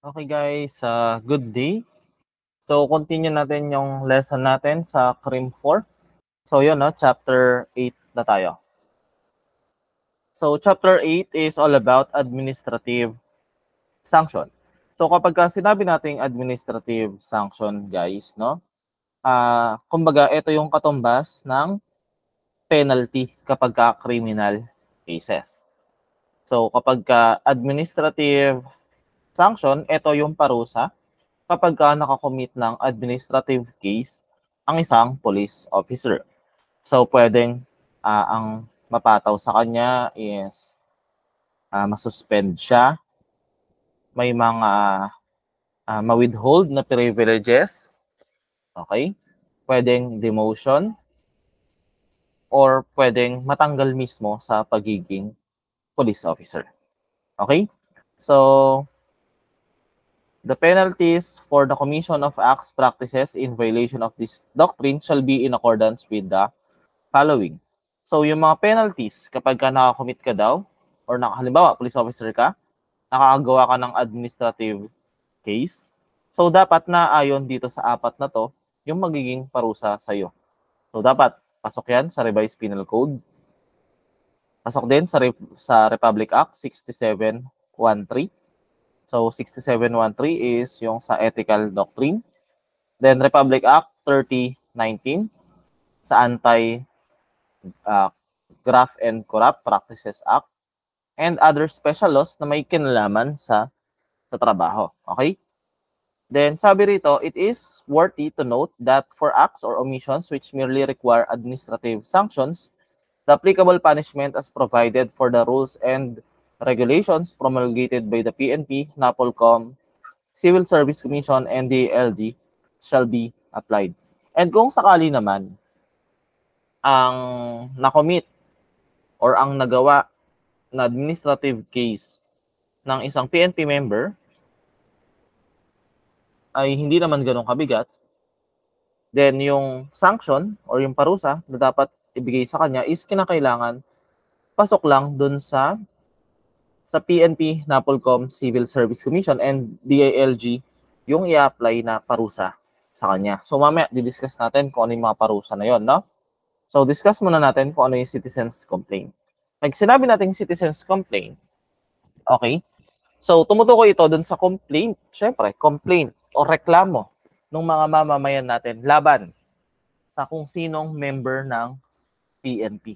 Okay guys, good day. So continue natin yung lesson natin sa CRIM 4. So yun, no, chapter 8 na tayo. So chapter 8 is all about administrative sanction. So kapag sinabi nating administrative sanction guys, no, kumbaga ito yung katumbas ng penalty kapag criminal cases. So kapag administrative sanction, ito yung parusa kapag nakakommit ng administrative case ang isang police officer. So, pwedeng ang mapataw sa kanya is masuspend siya, may mga ma-withhold na privileges, okay? Pwedeng demotion, or pwedeng matanggal mismo sa pagiging police officer. Okay? So, the penalties for the commission of acts, practices in violation of this doctrine shall be in accordance with the following. So, yung mga penalties, kapag nakakommit ka daw, or halimbawa, police officer ka, nakakagawa ka ng administrative case, so dapat na ayon dito sa apat na to, yung magiging parusa sa'yo. So, dapat pasok yan sa Revised Penal Code. Pasok din sa Republic Act 6713. So, 6713 is yung sa ethical doctrine. Then, Republic Act 3019 sa Graft and Corrupt Practices Act, and other special laws na may kinalaman sa trabaho. Okay? Then, sabi rito, it is worthy to note that for acts or omissions which merely require administrative sanctions, the applicable punishment as provided for the rules and regulations promulgated by the PNP, NAPOLCOM, Civil Service Commission, and the DILG shall be applied. And kung sakali naman ang nakomit or ang nagawa na administrative case ng isang PNP member ay hindi naman ganun kabigat, then yung sanction or yung parusa na dapat ibigay sa kanya is kinakailangan pasok lang dun sa PNP, NAPOLCOM, Civil Service Commission, and DILG yung i-apply na parusa sa kanya. So mamaya di-discuss natin kung ano yung mga parusa na yon, no? So discuss muna natin kung ano yung citizen's complaint. Pag sinabi natin citizen's complaint, okay? So tumutukoy ito dun sa complaint, syempre, complaint o reklamo ng mga mamamayan natin laban sa kung sinong member ng PNP.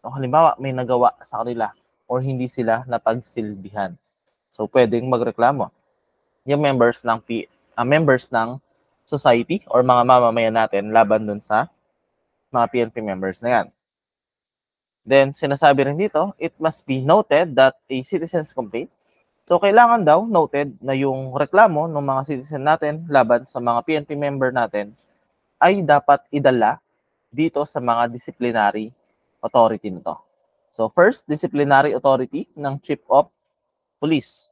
O halimbawa, may nagawa sa kanila or hindi sila napagsilbihan. So pwedeng magreklamo yung members ng society or mga mamamayan natin laban dun sa mga PNP members na yan. Then, sinasabi rin dito, it must be noted that a citizen's complaint, so kailangan daw noted na yung reklamo ng mga citizen natin laban sa mga PNP member natin ay dapat idala dito sa mga disciplinary authority nito. So first, disciplinary authority ng Chief of Police.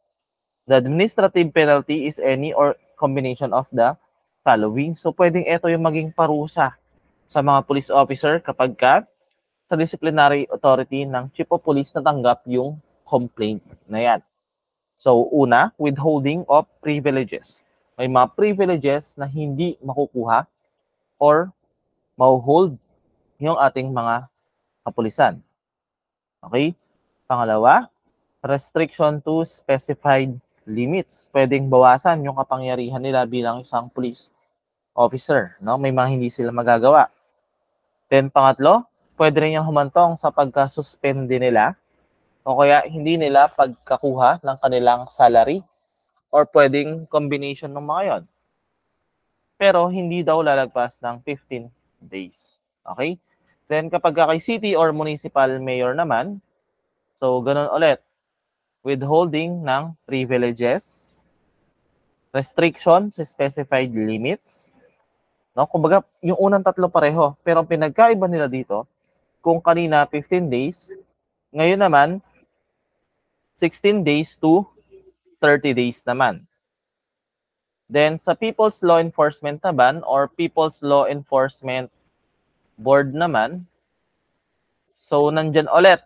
The administrative penalty is any or combination of the following. So pwedeng ito yung maging parusa sa mga police officer kapag sa disciplinary authority ng Chief of Police natanggap yung complaint na yan. So una, withholding of privileges. May mga privileges na hindi makukuha or ma-hold yung ating mga kapulisan. Okay? Pangalawa, restriction to specified limits. Pwedeng bawasan yung kapangyarihan nila bilang isang police officer. No? May mga hindi sila magagawa. Then pangatlo, pwede rin yung humantong sa pagka-suspende nila o kaya hindi nila pagkakuha ng kanilang salary or pwedeng combination ng mga yon. Pero hindi daw lalagpas ng 15 days. Okay? Then kapag kay city or municipal mayor naman, so ganun ulit, withholding ng privileges, restriction sa specified limits, no? Kumbaga, yung unang tatlo pareho, pero ang pinagkaiba nila dito, kung kanina 15 days, ngayon naman 16 days to 30 days naman. Then sa People's Law Enforcement naman or People's Law Enforcement Board naman, so nandyan ulit,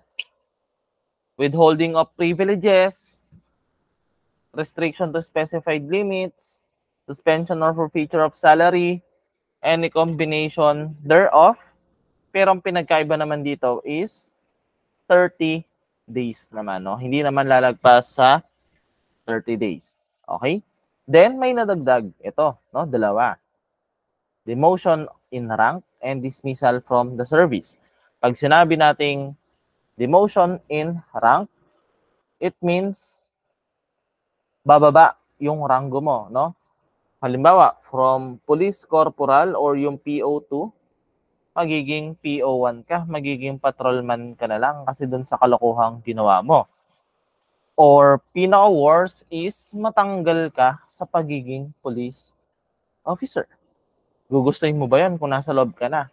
withholding of privileges, restriction to specified limits, suspension or forfeiture of salary, any combination thereof. Pero ang pinagkaiba naman dito is 30 days naman, no? Hindi naman lalagpas sa 30 days. Okay? Then, may nadagdag. Ito, no? Dalawa. Demotion in rank and dismissal from the service. Pag sinabi nating demotion in rank, it means bababa yung ranggo mo, no? Halimbawa, from police corporal or yung PO2, magiging PO1 ka, magiging patrolman ka na lang kasi dun sa kalokohang ginawa mo. Or pinaka-worst is matanggal ka sa pagiging police officer. Gugustuhin mo ba yan kung nasa loob ka na?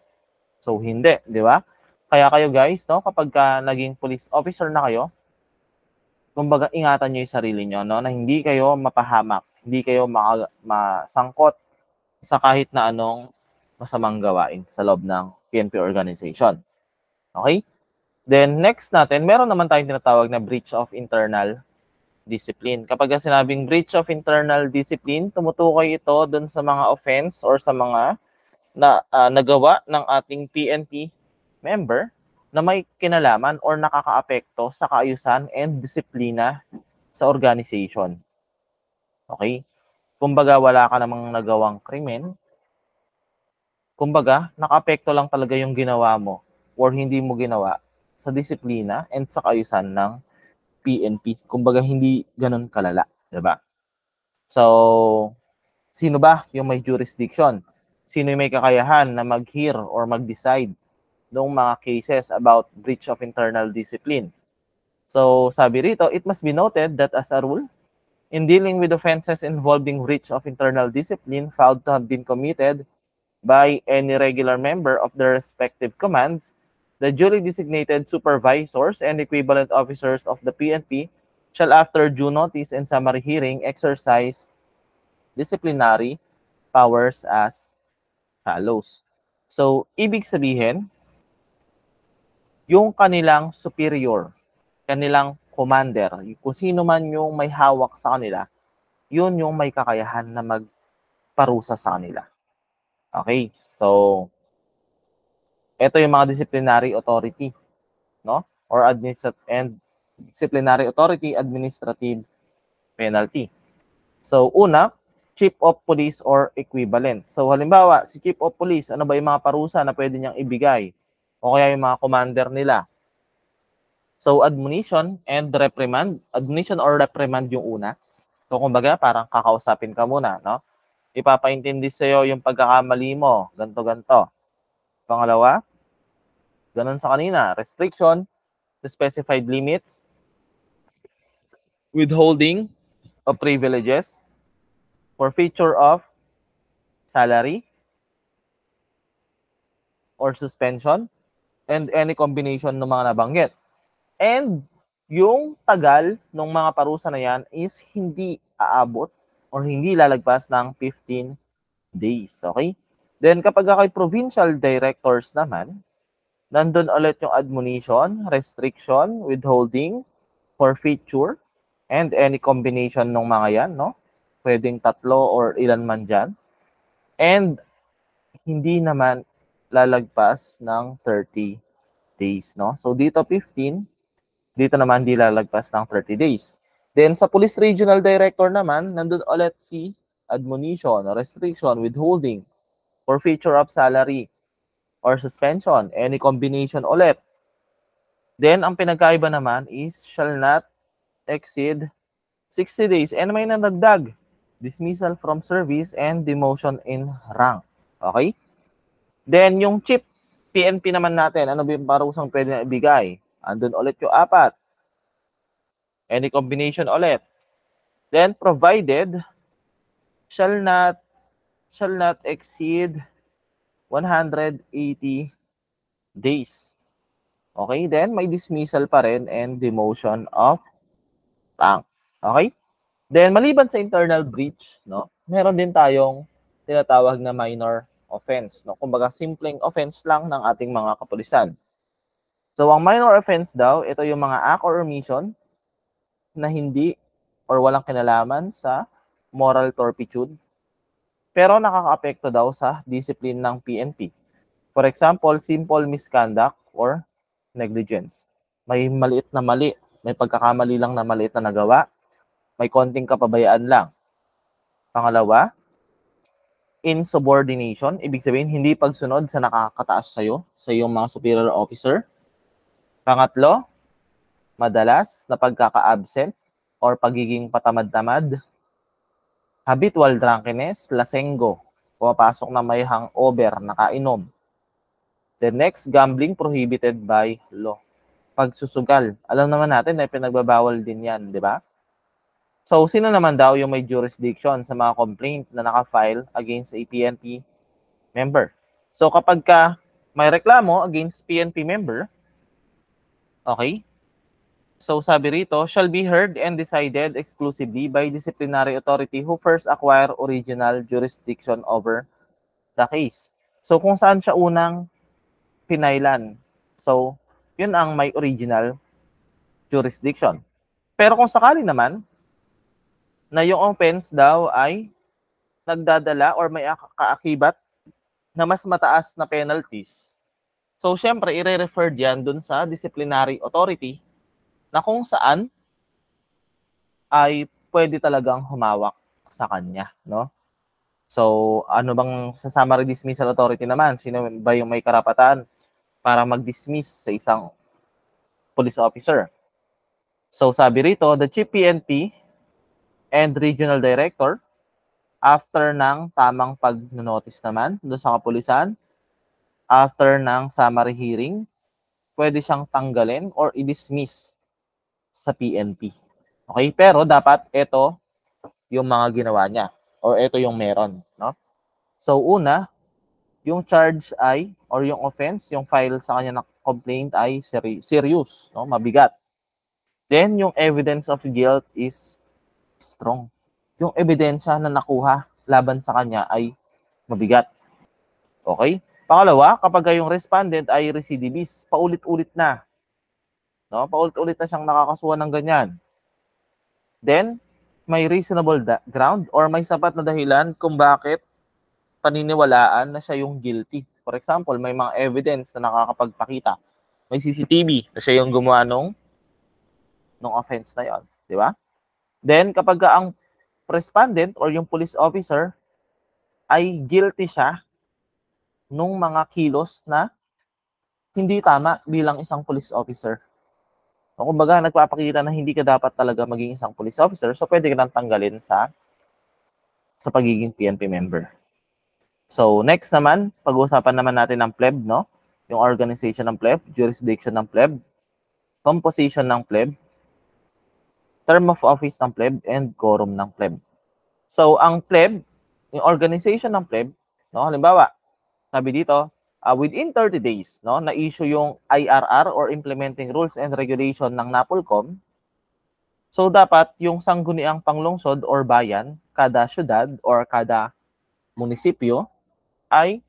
So, hindi, di ba? Kaya kayo guys, no, kapag ka naging police officer na kayo, kumbaga ingatan nyo yung sarili nyo, no, na hindi kayo mapahamak, hindi kayo masangkot sa kahit na anong masamang gawain sa loob ng PNP organization. Okay? Then, next natin, meron naman tayong tinatawag na breach of internal discipline. Kapag sinabing breach of internal discipline, tumutukoy ito dun sa mga offense or sa mga nagawa ng ating PNP member na may kinalaman or nakakaapekto sa kaayusan and disiplina sa organization. Okay? Kumbaga, wala ka namang nagawang krimen. Kumbaga, nakaapekto lang talaga yung ginawa mo or hindi mo ginawa sa disiplina and sa kaayusan ng PNP. Kumbaga, hindi ganun kalala. Diba? So, sino ba yung may jurisdiction? Sino yung may kakayahan na mag-hear or mag-decide ng mga cases about breach of internal discipline? So, sabi rito, it must be noted that as a rule, in dealing with offenses involving breach of internal discipline found to have been committed by any regular member of the respective commands, the duly designated supervisors and equivalent officers of the PNP shall, after due notice and summary hearing, exercise disciplinary powers as follows. So, ibig sabihin, yung kanilang superior, kanilang commander, kung sino man yung may hawak sa kanila, yun yung may kakayahan na magparusa sa kanila. Okay, so ito yung mga disciplinary authority, no? Or disciplinary authority, administrative penalty. So, una, chief of police or equivalent. So, halimbawa, si chief of police, ano ba yung mga parusa na pwede niyang ibigay? O kaya yung mga commander nila. So, admonition and reprimand. Admonition or reprimand yung una. So, kumbaga, parang kakausapin ka muna, no? Ipapaintindi sa'yo yung pagkakamali mo, ganto-ganto. Pangalawa, ganun sa kanina, restriction to specified limits, withholding of privileges, forfeiture of salary or suspension, and any combination ng mga nabanggit. And yung tagal ng mga parusa na yan is hindi aabot or hindi lalagpas ng 15 days. Okay? Then kapag kay provincial directors naman, nandun ulit yung admonition, restriction, withholding, forfeiture, and any combination ng mga yan, no? Pwedeng tatlo or ilan man dyan. And hindi naman lalagpas ng 30 days, no? So dito 15, dito naman hindi lalagpas ng 30 days. Then sa Police Regional Director naman, nandun ulit si admonition, restriction, withholding, forfeiture of salary, or suspension, any combination ulit. Then, ang pinagkaiba naman is shall not exceed 60 days. And may nadagdag, dismissal from service and demotion in rank. Okay? Then, yung chief PNP naman natin, ano ba yung parusang pwede na ibigay? Andun ulit yung 4. Any combination ulit. Then, provided shall not exceed 180 days. Okay, then may dismissal pa rin and demotion of rank. Okay? Then maliban sa internal breach, no, meron din tayong tinatawag na minor offense, no. Kumbaga simpleng offense lang ng ating mga kapulisan. So ang minor offense daw, ito yung mga act or omission na hindi or walang kinalaman sa moral turpitude, pero nakakaapekto daw sa discipline ng PNP. For example, simple misconduct or negligence. May maliit na mali, may pagkakamali lang na maliit na nagawa, may konting kapabayaan lang. Pangalawa, insubordination, ibig sabihin hindi pagsunod sa nakakataas sa'yo, sa iyong mga superior officer. Pangatlo, madalas na pagkaka-absent or pagiging patamad-tamad. Habitual drunkenness, lasenggo, pumapasok na may hangover, nakainom. The next, gambling prohibited by law. Pagsusugal, alam naman natin na pinagbabawal din yan, di ba? So, sino naman daw yung may jurisdiction sa mga complaint na naka-file against a PNP member? So, kapag ka may reklamo against PNP member, okay, so sabi rito, shall be heard and decided exclusively by disciplinary authority who first acquire original jurisdiction over the case. So, kung saan siya unang pinailan. So, yun ang may original jurisdiction. Pero kung sakali naman, na yung offense daw ay nagdadala or may kaakibat na mas mataas na penalties. So, syempre, i-refer diyan dun sa disciplinary authority na kung saan ay pwede talagang humawak sa kanya, no? So, ano bang sa summary dismissal authority naman? Sino ba yung may karapatan para mag-dismiss sa isang police officer? So, sabi rito, the Chief PNP and Regional Director, after ng tamang pag-notice naman doon sa kapulisan, after ng summary hearing, pwede siyang tanggalin or i-dismiss sa PNP. Okay? Pero dapat ito yung mga ginawa niya or ito yung meron, no? So, una, yung charge ay or yung offense, yung file sa kanya na complaint ay serious, no? Mabigat. Then, yung evidence of guilt is strong. Yung ebidensya na nakuha laban sa kanya ay mabigat. Okay? Pangalawa, kapag yung respondent ay recidivist, paulit-ulit na. No? Paulit-ulit na siyang nakakasuhan ng ganyan. Then, may reasonable ground or may sapat na dahilan kung bakit paniniwalaan na siya yung guilty. For example, may mga evidence na nakakapagpakita. May CCTV na siya yung gumawa nung offense na yon, di ba? Then, kapag ang respondent or yung police officer ay guilty siya nung mga kilos na hindi tama bilang isang police officer. O kumbaga, nagpapakita na hindi ka dapat talaga maging isang police officer, so pwede ka nang tanggalin sa pagiging PNP member. So, next naman, pag-uusapan naman natin ng pleb, no? Yung organization ng pleb, jurisdiction ng pleb, composition ng pleb, term of office ng pleb, and quorum ng pleb. So, ang pleb, yung organization ng pleb, no? Halimbawa, sabi dito, within 30 days, no, na-issue yung IRR or Implementing Rules and Regulation ng NAPOLCOM. So, dapat yung sangguniang panglungsod or bayan, kada syudad or kada munisipyo, ay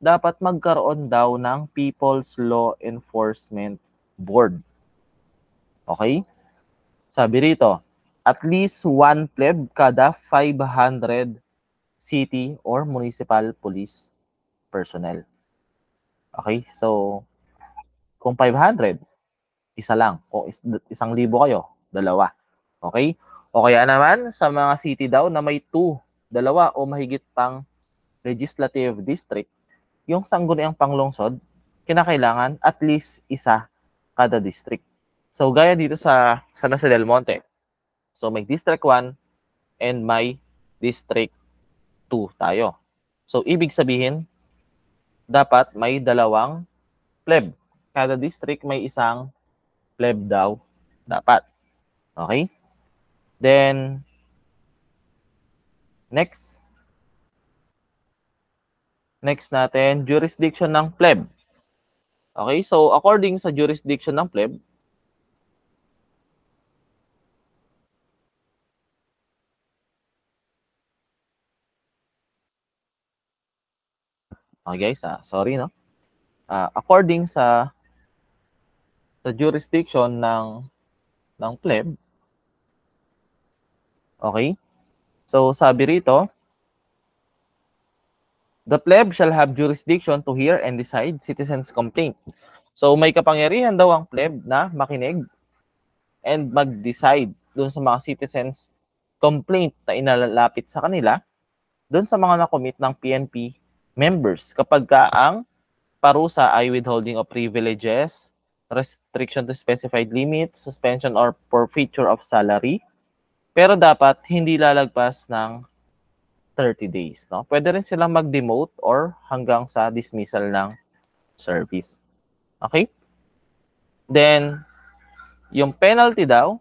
dapat magkaroon daw ng People's Law Enforcement Board. Okay? Sabi rito, at least one pleb kada 500 city or municipal police personnel. Okay? So, kung 500, isa lang. Kung 1,000 kayo, dalawa. Okay? O kaya naman, sa mga city daw na may 2, dalawa o mahigit pang legislative district, yung sangguniang panglungsod, kinakailangan at least isa kada district. So, gaya dito sa Nasa Del Monte. So, may District 1 and may District 2 tayo. So, ibig sabihin, dapat may dalawang pleb. Kada district may isang pleb daw dapat. Okay? Then, next natin, jurisdiction ng pleb. Okay? So, according sa jurisdiction ng pleb, okay guys, sorry no. According sa jurisdiction ng pleb, Okay? So, sabi rito, the pleb shall have jurisdiction to hear and decide citizens' complaint. So, may kapangyarihan daw ang pleb na makinig and mag-decide dun sa mga citizens' complaint na inalalapit sa kanila dun sa mga nakomit ng PNP members kapag ka ang parusa ay withholding of privileges, restriction to specified limits, suspension or forfeiture of salary, pero dapat hindi lalagpas ng 30 days. No? Pwede rin silang mag-demote or hanggang sa dismissal ng service. Okay? Then, yung penalty daw,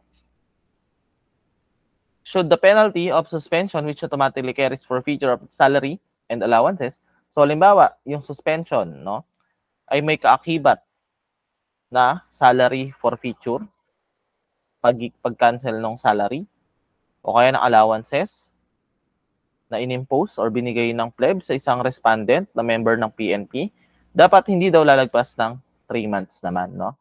should the penalty of suspension which automatically carries forfeiture of salary and allowances, so halimbawa, yung suspension, no, ay may kaakibat na salary forfeiture, pag-cancel ng salary, o kaya ng allowances na inimpose or binigay ng pleb sa isang respondent na member ng PNP, dapat hindi daw lalagpas ng 3 months naman, no?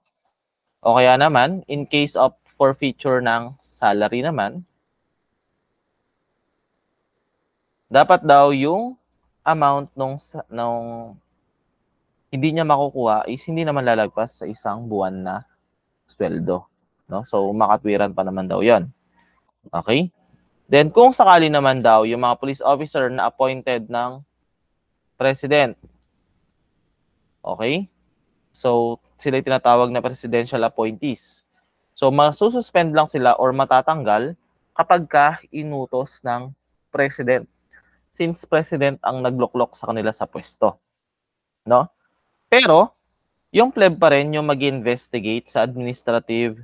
O kaya naman, in case of forfeiture ng salary naman, dapat daw yung amount nung hindi niya makukuha is hindi naman lalagpas sa isang buwan na sweldo. No? So, makatwiran pa naman daw yon. Okay? Then, kung sakali naman daw yung mga police officer na appointed ng president, okay? So, sila tinatawag na presidential appointees. So, masususpend lang sila or matatanggal kapag ka inutos ng president. Since president ang nagloklok sa kanila sa pwesto. No? Pero, yung pleb pa rin yung mag-investigate sa administrative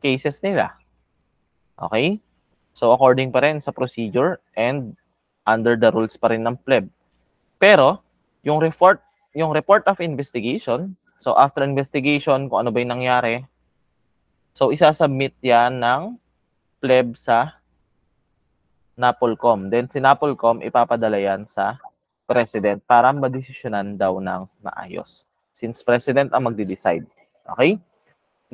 cases nila. Okay? So, according pa rin sa procedure and under the rules pa rin ng pleb. Pero, yung report of investigation, so after investigation, kung ano ba yung nangyari, so isasubmit yan ng pleb sa NAPOLCOM. Then, si NAPOLCOM, ipapadala yan sa president para madesisyonan daw ng maayos. Since president ang magde-decide. Okay?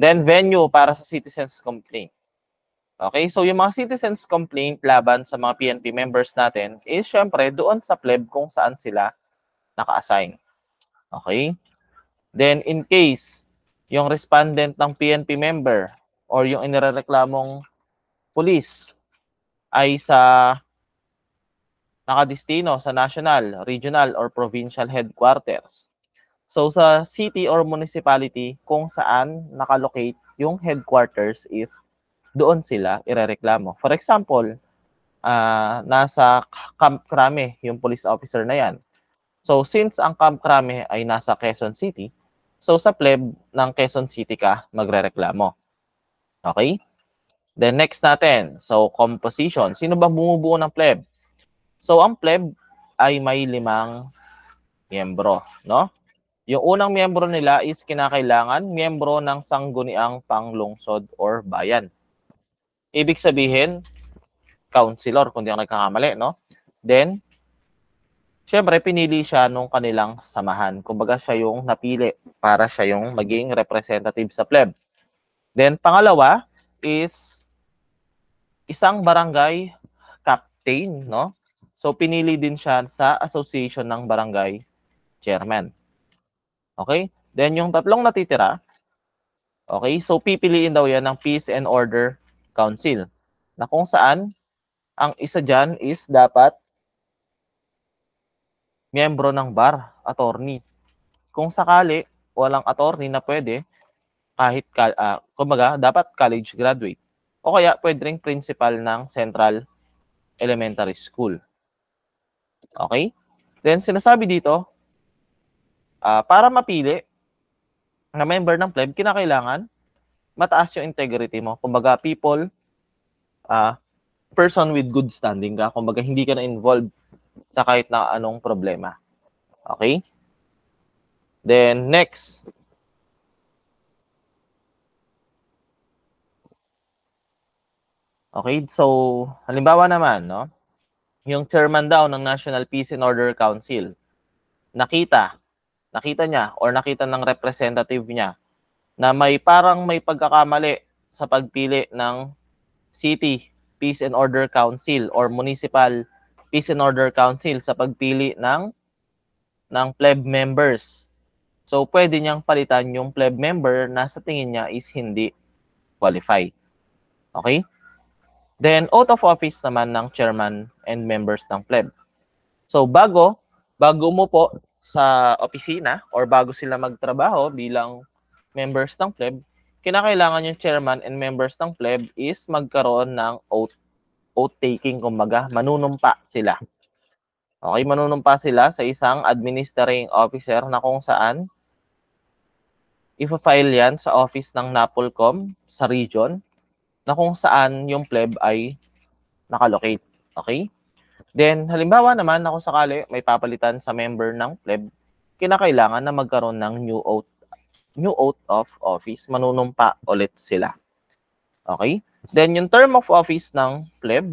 Then, venue para sa citizens' complaint. Okay? So, yung mga citizens' complaint laban sa mga PNP members natin is syempre doon sa pleb kung saan sila naka-assign. Okay? Then, in case yung respondent ng PNP member or yung inirereklamong police ay sa nakadistino sa national, regional, or provincial headquarters. So, sa city or municipality, kung saan nakalocate yung headquarters is doon sila irereklamo. For example, nasa Camp Crame yung police officer na yan. So, since ang Camp Crame ay nasa Quezon City, so sa pleb ng Quezon City ka magrereklamo. Okay? Then next natin, so composition. Sino ba bumubuo ng pleb? So, ang pleb ay may 5 miyembro, no? Yung unang miyembro nila is kinakailangan miyembro ng sangguniang panglungsod or bayan. Ibig sabihin, councilor, kung di ako nagkakamali, no? Then, syempre, pinili siya nung kanilang samahan. Kumbaga, siya yung napili para siya yung maging representative sa pleb. Then, pangalawa is isang barangay captain, no? So, pinili din siya sa association ng barangay chairman. Okay? Then, yung tatlong natitira, okay? So, pipiliin daw yan ng Peace and Order Council na kung saan ang isa dyan is dapat miyembro ng bar, attorney. Kung sakali, walang attorney na pwede, kahit, kumbaga, dapat college graduate. O kaya, pwede rin principal ng Central Elementary School. Okay? Then, sinasabi dito, para mapili na member ng pleb, kinakailangan mataas yung integrity mo. Kumbaga, person with good standing ka. Kumbaga, hindi ka na involved sa kahit na anong problema. Okay? Then, next. Okay, so, halimbawa naman, no? Yung chairman daw ng National Peace and Order Council, nakita niya or nakita ng representative niya na may pagkakamali sa pagpili ng city Peace and Order Council or Municipal Peace and Order Council sa pagpili ng pleb members. So, pwede niyang palitan yung pleb member na sa tingin niya is hindi qualified. Okay? Then, oath of office naman ng chairman and members ng pleb. So, bago mo po sa opisina or bago sila magtrabaho bilang members ng pleb, kinakailangan yung chairman and members ng pleb is magkaroon ng oath taking, kumbaga, manunumpa sila. Okay, manunumpa sila sa isang administrating officer na kung saan ipa-file yan sa office ng NAPOLCOM sa region na kung saan yung pleb ay nakalocate. Okay? Then, halimbawa naman na kung sakali may papalitan sa member ng pleb, kinakailangan na magkaroon ng new oath of office. Manunumpa ulit sila. Okay? Then, yung term of office ng pleb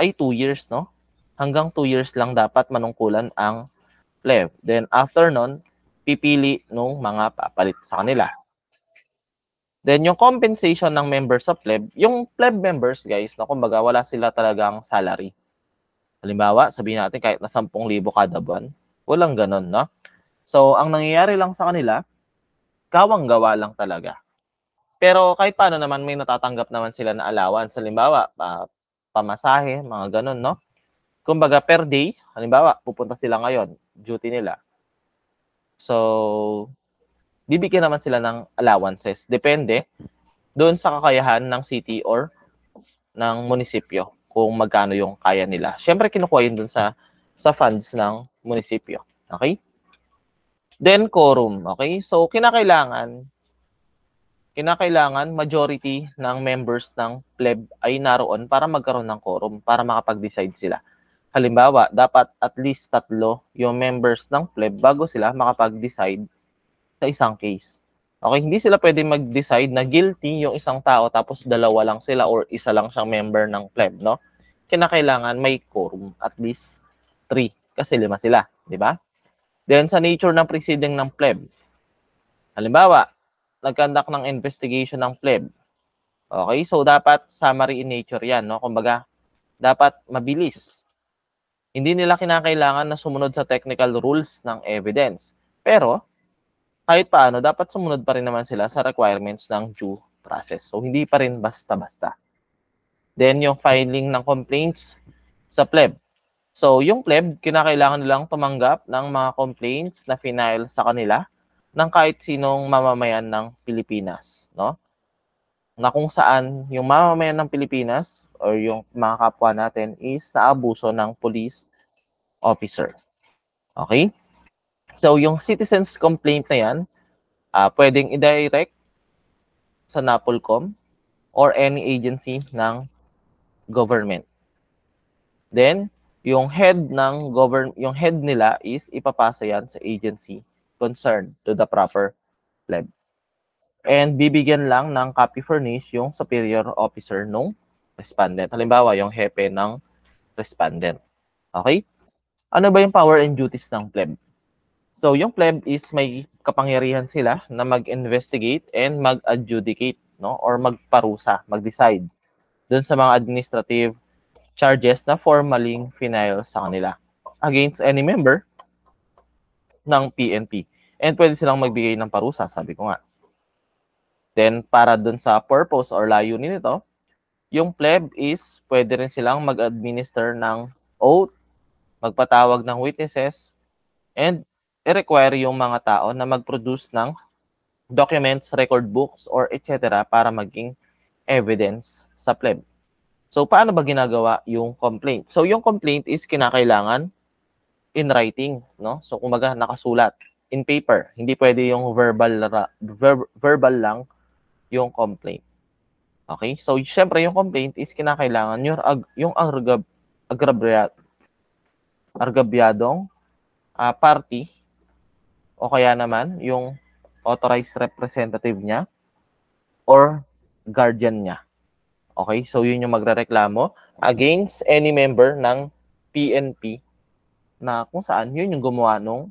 ay 2 years, no? Hanggang 2 years lang dapat manungkulan ang pleb. Then, after nun, pipili nung mga papalit sa kanila. Then, yung compensation ng members sa pleb, yung pleb members, guys, na kumbaga, wala sila talagang salary. Halimbawa, sabihin natin kahit na 10,000 kada buwan, walang ganun, no? So, ang nangyayari lang sa kanila, kawang-gawa lang talaga. Pero kahit paano naman, may natatanggap naman sila na allowance. Halimbawa, pamasahe, mga ganun, no? Kumbaga, per day, halimbawa, pupunta sila ngayon, duty nila. So, bibigyan naman sila ng allowances. Depende doon sa kakayahan ng city or ng munisipyo kung magkano yung kaya nila. Siyempre, kinukuha yun doon sa funds ng munisipyo. Okay? Then, quorum. Okay? So, kinakailangan majority ng members ng pleb ay naroon para magkaroon ng quorum, para makapag-decide sila. Halimbawa, dapat at least 3 yung members ng pleb bago sila makapag-decide sa isang case. Okay, hindi sila pwede mag-decide na guilty yung isang tao tapos 2 lang sila or isa lang siyang member ng pleb, no? Kinakailangan may quorum, at least 3 kasi 5 sila, di ba? Then sa nature ng proceeding ng pleb. Halimbawa, nag-conduct ng investigation ng pleb. Okay, so dapat summary in nature 'yan, no? Kumbaga, dapat mabilis. Hindi nila kinakailangan na sumunod sa technical rules ng evidence. Pero kahit paano, dapat sumunod pa rin naman sila sa requirements ng due process. So, hindi pa rin basta-basta. Then, yung filing ng complaints sa pleb. So, yung pleb, kinakailangan nilang tumanggap ng mga complaints na final sa kanila ng kahit sinong mamamayan ng Pilipinas, no? Na kung saan yung mamamayan ng Pilipinas or yung mga kapwa natin is naabuso ng police officer. Okay? So, yung citizens complaint na yan, pwedeng i-direct sa NAPOLCOM or any agency ng government. Then, yung head nila is ipapasa yan sa agency concerned to the proper pleb. And bibigyan lang ng copy furnish yung superior officer nung respondent. Halimbawa, yung hepe ng respondent. Okay? Ano ba yung power and duties ng pleb? So, yung pleb is may kapangyarihan sila na mag-investigate and mag-adjudicate, no? Or magparusa, mag-decide dun sa mga administrative charges na formaling final sa kanila against any member ng PNP. And pwede silang magbigay ng parusa, sabi ko nga. Then, para dun sa purpose or layunin nito, yung pleb is pwede rin silang mag-administer ng oath, magpatawag ng witnesses, and i-require yung mga tao na mag-produce ng documents, record books, or etc. para maging evidence sa pleb. So, paano ba ginagawa yung complaint? So, yung complaint is kinakailangan in writing, no? So, kumbaga, nakasulat in paper. Hindi pwede yung verbal lang yung complaint. Okay? So, syempre, yung complaint is kinakailangan yung agrabyadong party o kaya naman yung authorized representative niya or guardian niya. Okay? So, yun yung magrereklamo against any member ng PNP na kung saan yun yung gumawa nung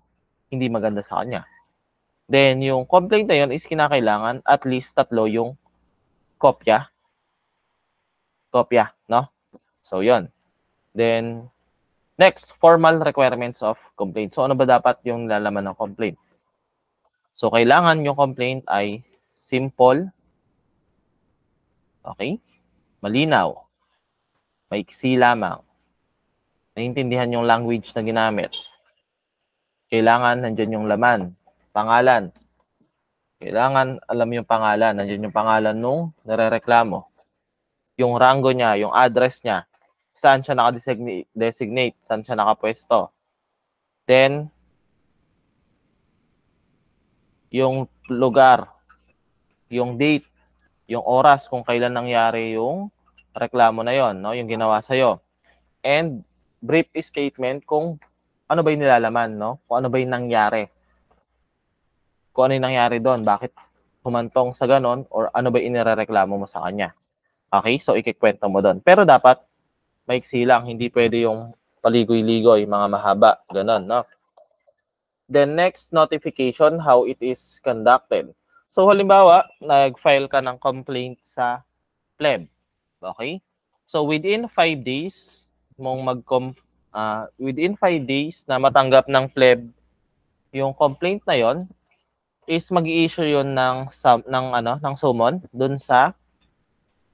hindi maganda sa kanya. Then, yung complaint na yun is kinakailangan at least 3 yung kopya kopya, no? So, yon. Then, next, formal requirements of complaint. So, ano ba dapat yung lalaman ng complaint? So, kailangan yung complaint ay simple, okay? Malinaw, maiksi lamang, naiintindihan yung language na ginamit. Kailangan nandyan yung laman, pangalan. Kailangan alam yung pangalan, nandyan yung pangalan nung nare-reklamo. Yung rango niya, yung address niya, saan siya naka-designate, saan siya nakapwesto. Then, yung lugar, yung date, yung oras kung kailan nangyari yung reklamo na yon, no? Yung ginawa sa'yo. And brief statement kung ano ba yung nilalaman, no? Kung ano ba yung nangyari. Kung ano yung nangyari doon, bakit humantong sa ganon, or ano ba yung inireklamo mo sa kanya. Okay? So, ikikwento mo doon. Pero dapat, maiksi lang. Hindi pwede yung paligoy-ligoy, mga mahaba. Ganon, no? Then, next, notification, how it is conducted. So, halimbawa, nag-file ka ng complaint sa pleb. Okay? So, within 5 days, within 5 days na matanggap ng pleb yung complaint na yon, is mag-i-issue yun ng summon dun sa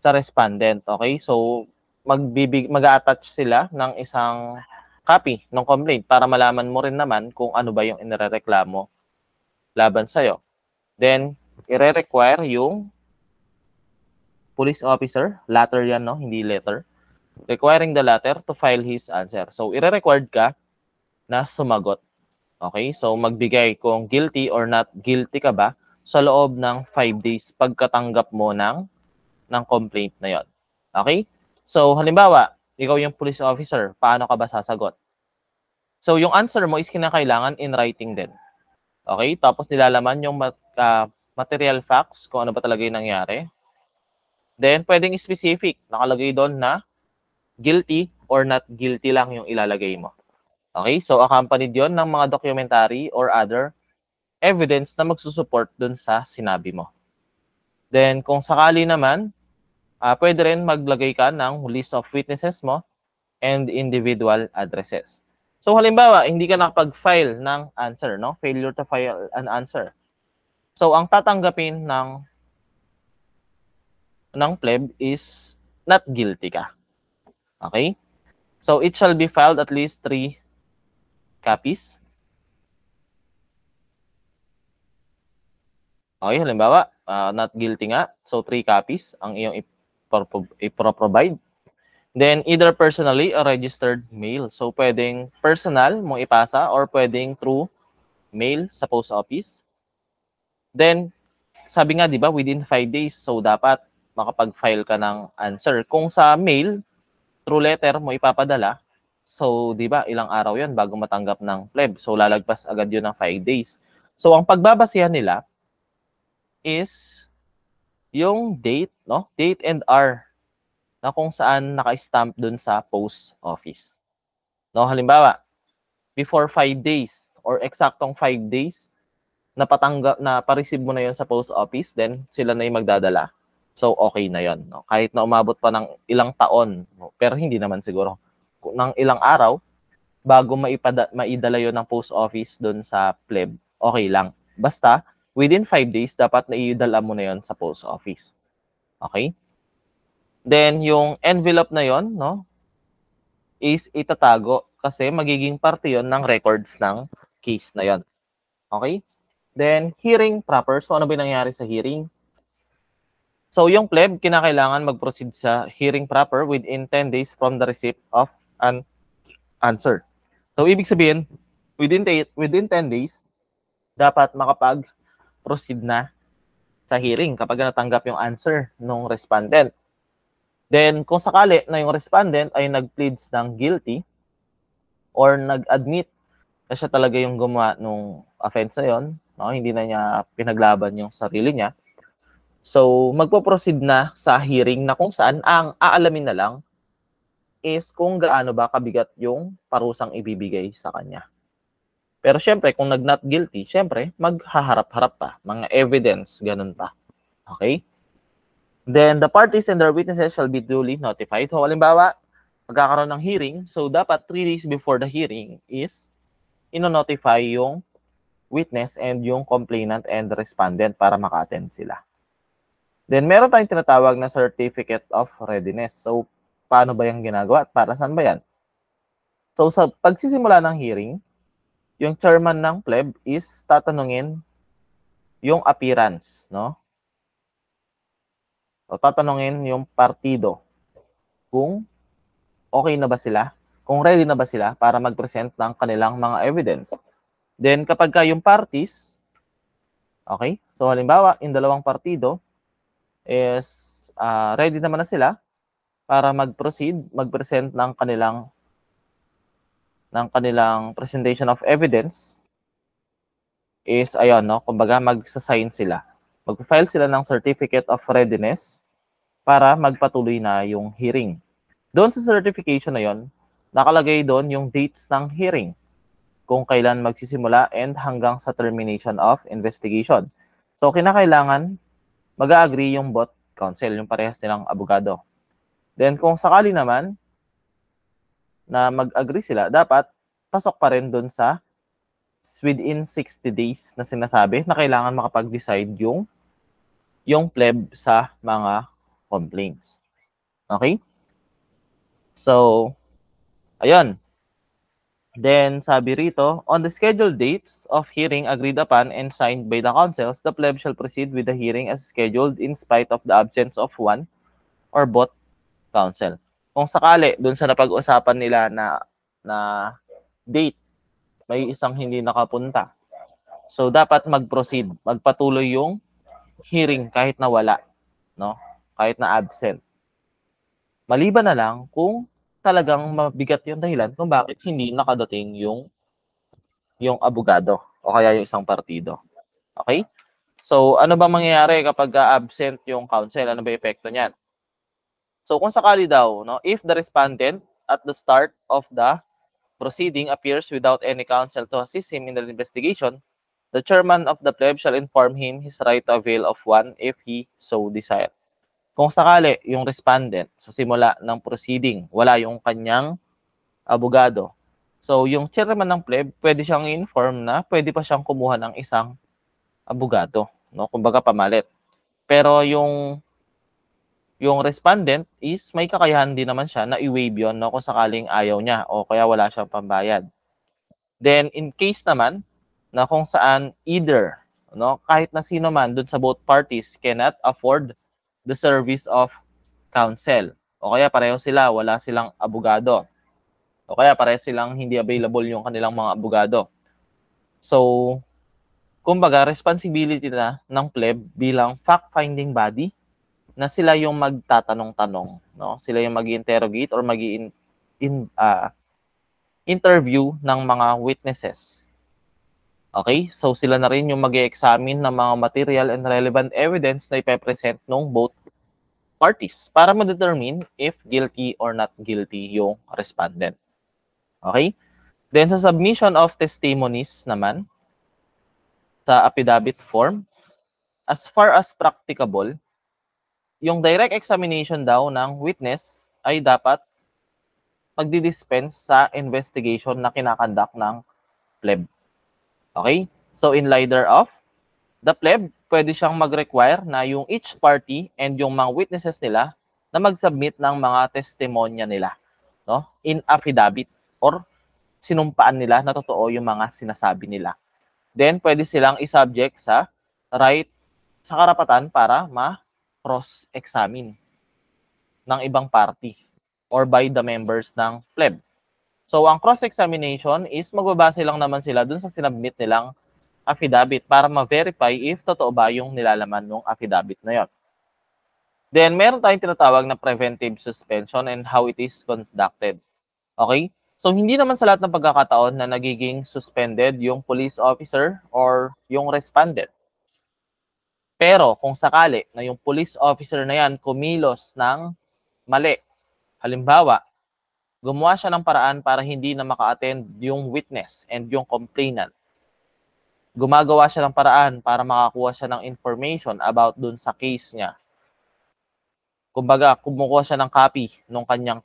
respondent. Okay? So, mag-attach sila ng isang copy ng complaint para malaman mo rin naman kung ano ba yung inirereklamo laban sa'yo. Then, i-require yung police officer, latter yan, no? Hindi letter. Requiring the latter to file his answer. So, i-required ka na sumagot. Okay? So, magbigay kung guilty or not guilty ka ba sa loob ng 5 days pagkatanggap mo ng complaint na yon. Okay? So, halimbawa, ikaw yung police officer, paano ka ba sasagot? So, yung answer mo is kinakailangan in writing din. Okay? Tapos nilalaman yung material facts, kung ano ba talaga yung nangyari. Then, pwedeng specific. Nakalagay doon na guilty or not guilty lang yung ilalagay mo. Okay? So, accompanied yon ng mga documentary or other evidence na magsusupport dun sa sinabi mo. Then, kung sakali naman, pwede rin maglagay ka ng list of witnesses mo and individual addresses. So, halimbawa, hindi ka nakapag-file ng answer, no? Failure to file an answer. So, ang tatanggapin ng pleb is not guilty ka. Okay? So, it shall be filed at least 3 copies. Okay, halimbawa, not guilty nga. So, 3 copies ang iyong ipro-provide. Then, either personally or registered mail. So, pwedeng personal mong ipasa or pwedeng through mail sa post office. Then, sabi nga, di ba, within 5 days. So, dapat makapag-file ka ng answer. Kung sa mail, through letter mo ipapadala, so, di ba, ilang araw yon bago matanggap ng pleb. So, lalagpas agad yun ng 5 days. So, ang pagbabasihan nila is yung date, no? Date and hour na kung saan naka-stamp dun sa post office. No, halimbawa, before 5 days or eksaktong 5 days na pa-receive mo na yon sa post office, then sila na yung magdadala. So, okay na yon, no? Kahit na umabot pa ng ilang taon, no? Pero hindi naman siguro. Ng ilang araw, bago maidala yon ng post office dun sa pleb, okay lang. Basta, within 5 days, dapat naidala mo na yon sa post office. Okay? Then, yung envelope na yon, no, is itatago kasi magiging parte yon ng records ng case na yon. Okay? Then, hearing proper. So, ano ba nangyari sa hearing? So, yung pleb, kinakailangan mag-proceed sa hearing proper within 10 days from the receipt of an answer. So, ibig sabihin, within 10 days, dapat makapag-proceed na sa hearing kapag natanggap yung answer ng respondent. Then, kung sakali na yung respondent ay nag-pleads ng guilty or nag-admit na siya talaga yung gumawa ng offense na yun, no? Hindi na niya pinaglaban yung sarili niya, so, magpo-proceed na sa hearing na kung saan ang aalamin na lang is kung gaano ba kabigat yung parusang ibibigay sa kanya. Pero syempre, kung nag-not guilty, syempre, maghaharap-harap pa. Mga evidence, ganun pa. Okay? Then, the parties and their witnesses shall be duly notified. So, halimbawa, magkakaroon ng hearing. So, dapat 3 days before the hearing is ino-notify yung witness and yung complainant and respondent para maka-attend sila. Then, meron tayong tinatawag na certificate of readiness. So, paano ba yung ginagawa at para saan ba yan? So, sa pagsisimula ng hearing, yung chairman ng pleb is tatanungin yung appearance, no? O tatanungin yung partido kung okay na ba sila, kung ready na ba sila para mag-present ng kanilang mga evidence. Then, kapag yung parties, okay, so halimbawa, yung dalawang partido is ready naman na sila para mag-proceed, mag-present ng kanilang presentation of evidence is, ayun, no, kumbaga magsasign sila. Mag-file sila ng certificate of readiness para magpatuloy na yung hearing. Doon sa certification na yon, nakalagay doon yung dates ng hearing, kung kailan magsisimula and hanggang sa termination of investigation. So, kinakailangan mag-agree yung both counsel, yung parehas nilang abogado. Then, kung sakali naman na mag-agree sila, dapat pasok pa rin doon sa within 60 days na sinasabi na kailangan makapag-decide yung pleb sa mga complaints. Okay? So, ayun. Then, sabi rito, on the scheduled dates of hearing agreed upon and signed by the counsels, the pleb shall proceed with the hearing as scheduled in spite of the absence of one or both counsel. Kung sakali, dun sa napag-usapan nila na date, may isang hindi nakapunta. So, dapat mag-proceed, magpatuloy yung hearing kahit na wala, no? Kahit na absent. Maliban na lang kung talagang mabigat yung dahilan kung bakit hindi nakadating yung abogado o kaya yung isang partido. Okay? So, ano ba mangyayari kapag absent yung counsel? Ano ba epekto niyan? So, kung sakali daw, no, if the respondent at the start of the proceeding appears without any counsel to assist him in the investigation, the chairman of the pleb shall inform him his right to avail of one if he so desire. Kung sakali yung respondent sa simula ng proceeding, wala yung kanyang abogado. So, yung chairman ng pleb, pwede siyang i-inform na pwede pa siyang kumuha ng isang abogado, no? Kumbaga pamalit. Pero yung respondent is may kakayahan din naman siya na i-waive yun, no, kung sakaling ayaw niya o kaya wala siyang pambayad. Then, in case naman na kung saan either, no, kahit na sino man dun sa both parties cannot afford the service of counsel. O kaya pareho sila, wala silang abogado. O kaya pareho silang hindi available yung kanilang mga abogado. So, kumbaga, responsibility na ng pleb bilang fact-finding body na sila yung magtatanong-tanong, no? Sila yung mag-interrogate or interview ng mga witnesses. Okay? So, sila na rin yung mag-examine ng mga material and relevant evidence na ipepresent ng both parties para ma-determine if guilty or not guilty yung respondent. Okay? Then, sa submission of testimonies naman, sa affidavit form, as far as practicable, yung direct examination daw ng witness ay dapat magdi-dispense sa investigation na kinakandak ng pleb. Okay? So, in light of the pleb, pwede siyang mag-require na yung each party and yung mga witnesses nila na mag-submit ng mga testimonya nila, no? In affidavit or sinumpaan nila na totoo yung mga sinasabi nila. Then, pwede silang i-subject sa karapatan para ma-cross-examine ng ibang party or by the members ng pleb. So, ang cross-examination is magbabase lang naman sila dun sa sinubmit nilang affidavit para ma-verify if totoo ba yung nilalaman ng affidavit na yon. Then, meron tayong tinatawag na preventive suspension and how it is conducted. Okay? So, hindi naman sa lahat ng pagkakataon na nagiging suspended yung police officer or yung respondent. Pero, kung sakali na yung police officer na yan kumilos ng mali, halimbawa, gumawa siya ng paraan para hindi na maka-attend yung witness and yung complainant. Gumagawa siya ng paraan para makakuha siya ng information about dun sa case niya. Kumbaga, kumukuha siya ng copy nung kanyang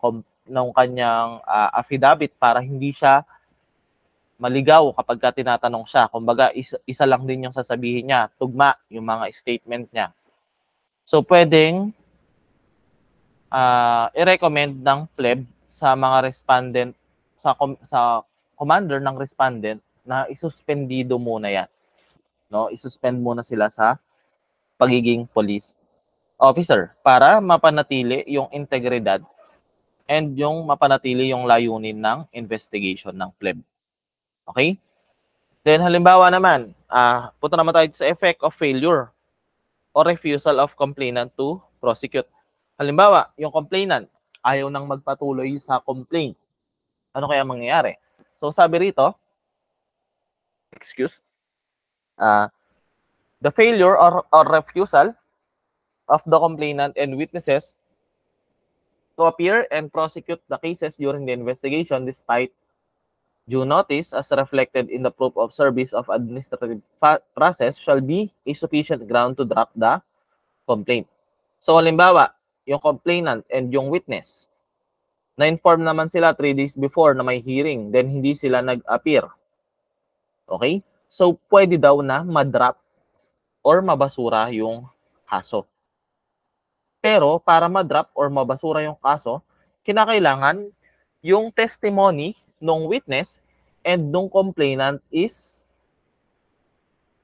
affidavit para hindi siya maligaw kapag tinatanong siya. Kumbaga, isa lang din yung sasabihin niya, tugma yung mga statement niya. So, pwedeng i-recommend ng pleb sa mga respondent, sa commander ng respondent na isuspendido muna yan. No? Isuspend muna sila sa pagiging police officer para mapanatili yung integridad and yung mapanatili yung layunin ng investigation ng pleb. Okay? Then halimbawa naman, punta naman tayo sa effect of failure or refusal of complainant to prosecute. Halimbawa, yung complainant ayaw nang magpatuloy sa complaint. Ano kaya mangyayari? So sabi rito, the failure or refusal of the complainant and witnesses to appear and prosecute the cases during the investigation despite due notice as reflected in the proof of service of administrative process shall be a sufficient ground to drop the complaint. So halimbawa, yung complainant and yung witness, na-inform naman sila 3 days before na may hearing, then hindi sila nag-appear. Okay? So pwede daw na ma-drop or mabasura yung kaso. Pero para ma-drop or mabasura yung kaso, kinakailangan yung testimony ng witness and ng complainant is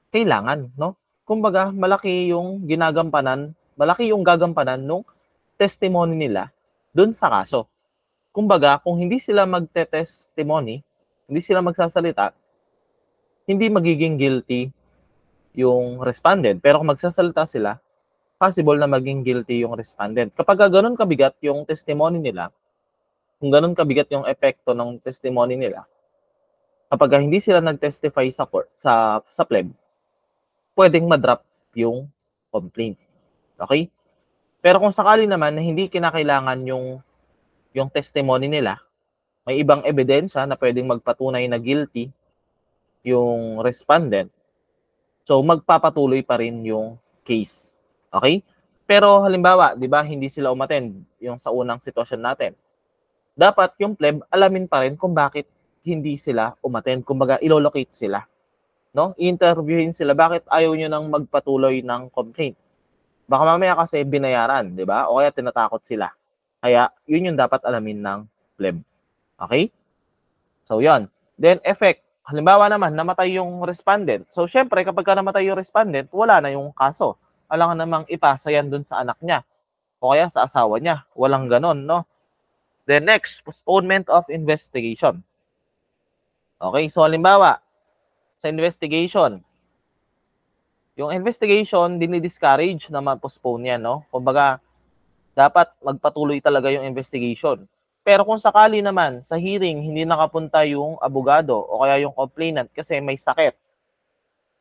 kailangan, no? Kumbaga, malaki yung gagampanan ng testimony nila dun sa kaso. Kumbaga, kung hindi sila magte-testimony, hindi sila magsasalita, hindi magiging guilty yung respondent. Pero kung magsasalita sila, possible na maging guilty yung respondent. Kapag ganun kabigat yung testimony nila, kung ganun kabigat yung epekto ng testimony nila, kapag hindi sila nag-testify sa court, sa pleb, pwedeng ma-drop yung complaint. Okay? Pero kung sakali naman na hindi kinakailangan yung testimony nila, may ibang ebidensya na pwedeng magpatunay na guilty yung respondent, so magpapatuloy pa rin yung case. Okay? Pero halimbawa, 'di ba, hindi sila umattend yung sa unang sitwasyon natin. Dapat yung pleb alamin pa rin kung bakit hindi sila umattend. Kumbaga, ilolocate sila. No? I-interviewin sila, bakit ayaw nyo nang magpatuloy ng complaint? Baka mamaya kasi binayaran, 'di ba? O kaya tinatakot sila. Kaya, yun yung dapat alamin ng pleb. Okay? So, yun. Then, effect. Halimbawa naman, namatay yung respondent. So, syempre, kapag namatay yung respondent, wala na yung kaso. Alangan namang ipasa yan dun sa anak niya o kaya sa asawa niya. Walang ganon, no? Then next, postponement of investigation. Okay, so halimbawa, sa investigation, yung investigation, dinidiscourage na ma-postpone yan, no? Kumbaga, dapat magpatuloy talaga yung investigation. Pero kung sakali naman, sa hearing, hindi nakapunta yung abogado o kaya yung complainant kasi may sakit,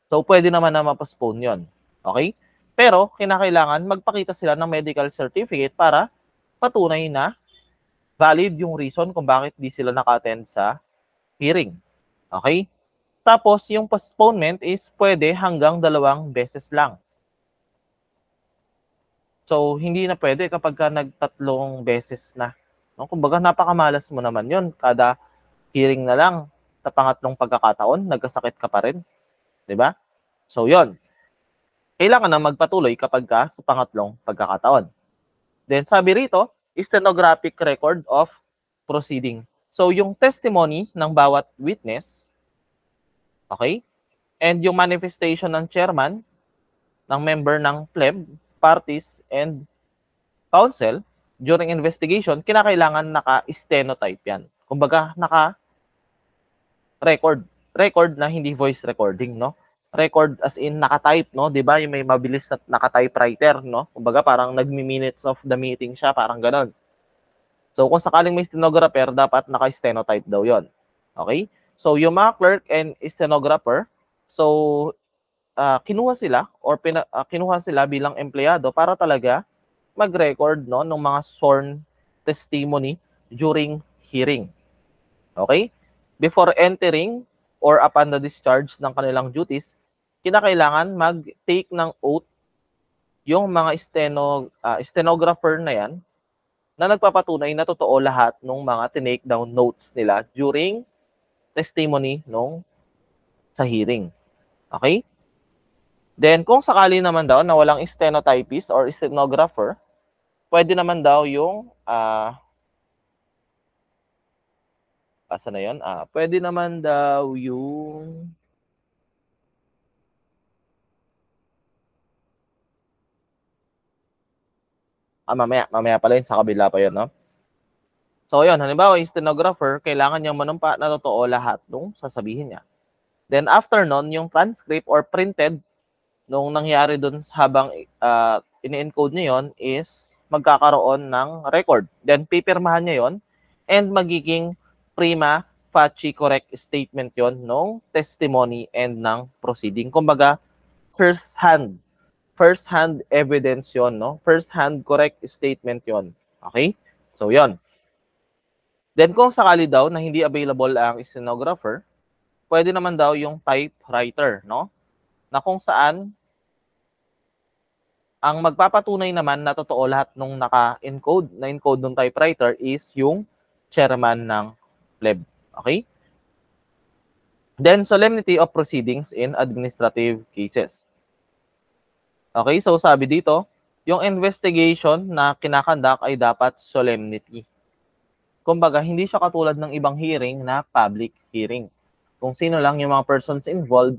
so pwede naman na ma-postpone yun. Okay? Pero, kinakailangan magpakita sila ng medical certificate para patunay na valid yung reason kung bakit di sila naka-attend sa hearing. Okay? Tapos, yung postponement is pwede hanggang 2 beses lang. So, hindi na pwede kapag nag-3 beses na. No? Kumbaga, napakamalas mo naman yun. Kada hearing na lang, sa pangatlong pagkakataon, nagkasakit ka pa rin. Diba? So, yon. Kailangan na magpatuloy kapag sa pangatlong pagkakataon. Then, sabi rito, stenographic record of proceeding. So, yung testimony ng bawat witness, okay? And yung manifestation ng chairman, ng member ng pleb, parties, and counsel during investigation, kinakailangan naka-stenotype yan. Kumbaga, naka-record. Record na hindi voice recording, no? Record as in naka-type, no? 'Di ba? Yung may mabilis na naka-typewriter, no? Kumbaga parang nagmi-minutes of the meeting siya, parang gano'n. So kung sakaling may stenographer, dapat naka-stenotype daw 'yon. Okay? So yung mga clerk and stenographer, so kinuha sila bilang empleyado para talaga mag-record, no, ng mga sworn testimony during hearing. Okay? Before entering or upon the discharge ng kanilang duties, kinakailangan mag-take ng oath yung mga stenographer na yan na nagpapatunay na totoo lahat ng mga tinake down notes nila during testimony nung sa hearing. Okay? Then, kung sakali naman daw na walang stenotypist or stenographer, pwede naman daw yung, asa na yun? Pwede naman daw yung, mamaya pala yun, sa kabila pa yun, no? So, yun, halimbawa, yung stenographer, kailangan niyang manumpa na totoo lahat nung sasabihin niya. Then, after nun, yung transcript or printed nung nangyari dun habang ini-encode niya yon is magkakaroon ng record. Then, pipirmahan niya yon and magiging prima facie correct statement yon nung testimony and ng proceeding. Kumbaga, first-hand evidence yon, no? First-hand correct statement yon. Okay? So, yon. Then, kung sakali daw na hindi available ang stenographer, pwede naman daw yung typewriter, no? Na kung saan ang magpapatunay naman na totoo lahat nung na-encode ng typewriter is yung chairman ng pleb. Okay? Then, solemnity of proceedings in administrative cases. Okay? So, sabi dito, yung investigation na kinakandak ay dapat solemnity. Kumbaga, hindi siya katulad ng ibang hearing na public hearing. Kung sino lang yung mga persons involved,